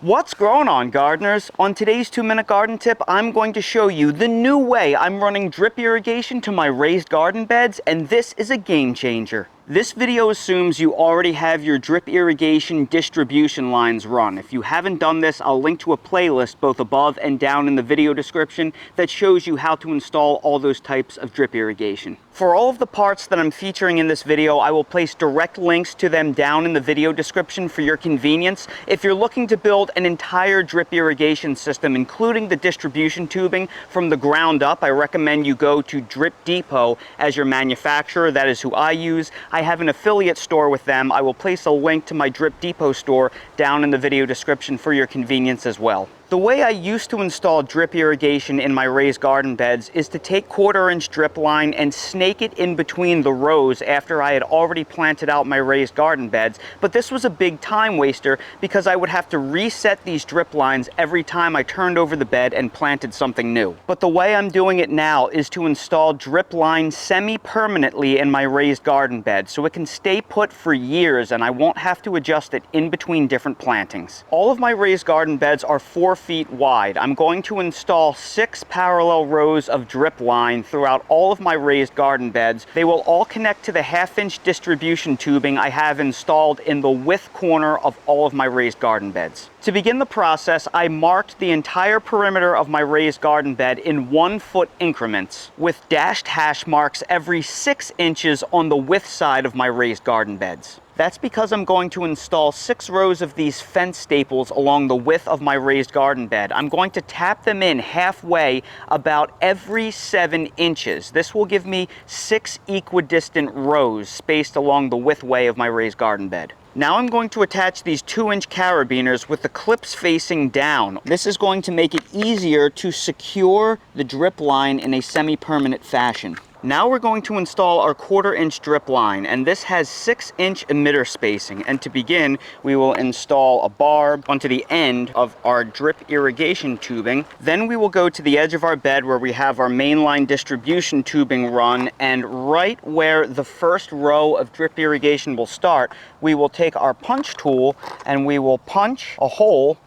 What's going on, gardeners? On today's 2-minute garden tip, I'm going to show you the new way I'm running drip irrigation to my raised garden beds, and this is a game changer. This video assumes you already have your drip irrigation distribution lines run. If you haven't done this, I'll link to a playlist both above and down in the video description that shows you how to install all those types of drip irrigation. For all of the parts that I'm featuring in this video, I will place direct links to them down in the video description for your convenience. If you're looking to build an entire drip irrigation system, including the distribution tubing from the ground up, I recommend you go to Drip Depot as your manufacturer. That is who I use. I have an affiliate store with them. I will place a link to my Drip Depot store down in the video description for your convenience as well. The way I used to install drip irrigation in my raised garden beds is to take 1/4-inch drip line and snake it in between the rows after I had already planted out my raised garden beds, but this was a big time waster because I would have to reset these drip lines every time I turned over the bed and planted something new. But the way I'm doing it now is to install drip line semi-permanently in my raised garden bed so it can stay put for years and I won't have to adjust it in between different plantings. All of my raised garden beds are 4 feet wide. I'm going to install 6 parallel rows of drip line throughout all of my raised garden beds. They will all connect to the 1/2-inch distribution tubing I have installed in the width corner of all of my raised garden beds. To begin the process, I marked the entire perimeter of my raised garden bed in 1-foot increments with dashed hash marks every 6 inches on the width side of my raised garden beds. That's because I'm going to install 6 rows of these fence staples along the width of my raised garden bed. I'm going to tap them in halfway about every 7 inches. This will give me 6 equidistant rows spaced along the widthway of my raised garden bed. Now I'm going to attach these 2-inch carabiners with the clips facing down. This is going to make it easier to secure the drip line in a semi-permanent fashion. Now we're going to install our 1/4-inch drip line, and this has 6-inch emitter spacing. And to begin, we will install a barb onto the end of our drip irrigation tubing. Then we will go to the edge of our bed where we have our mainline distribution tubing run, and right where the first row of drip irrigation will start, we will take our punch tool and we will punch a hole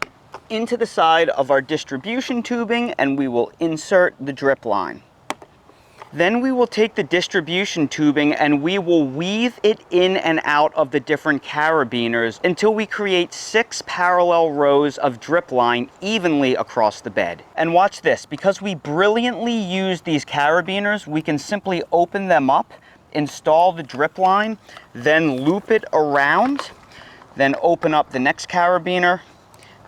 into the side of our distribution tubing and we will insert the drip line. Then we will take the distribution tubing and we will weave it in and out of the different carabiners until we create 6 parallel rows of drip line evenly across the bed. And watch this, because we brilliantly use these carabiners, we can simply open them up, install the drip line, then loop it around, then open up the next carabiner,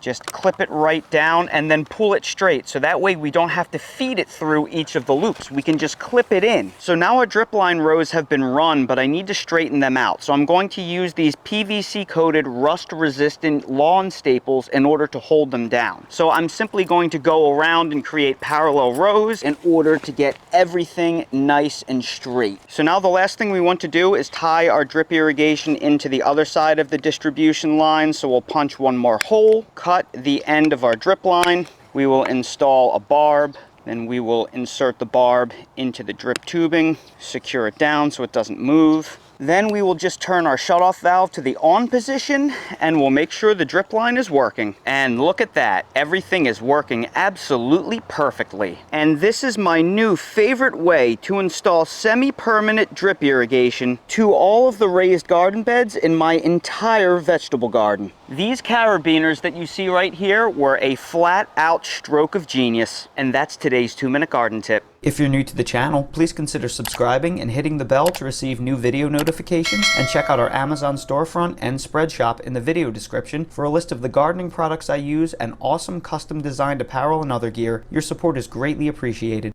just clip it right down and then pull it straight. So that way we don't have to feed it through each of the loops. We can just clip it in. So now our drip line rows have been run, but I need to straighten them out. So I'm going to use these PVC coated rust resistant lawn staples in order to hold them down. So I'm simply going to go around and create parallel rows in order to get everything nice and straight. So now the last thing we want to do is tie our drip irrigation into the other side of the distribution line. So we'll punch one more hole, cut the end of our drip line, we will install a barb, then we will insert the barb into the drip tubing, secure it down so it doesn't move. Then we will just turn our shutoff valve to the on position and we'll make sure the drip line is working. And look at that, everything is working absolutely perfectly. And this is my new favorite way to install semi-permanent drip irrigation to all of the raised garden beds in my entire vegetable garden. These carabiners that you see right here were a flat out stroke of genius. And that's today's 2-minute garden tip. If you're new to the channel, please consider subscribing and hitting the bell to receive new video notifications, and check out our Amazon storefront and spread shop in the video description for a list of the gardening products I use and awesome custom designed apparel and other gear. Your support is greatly appreciated.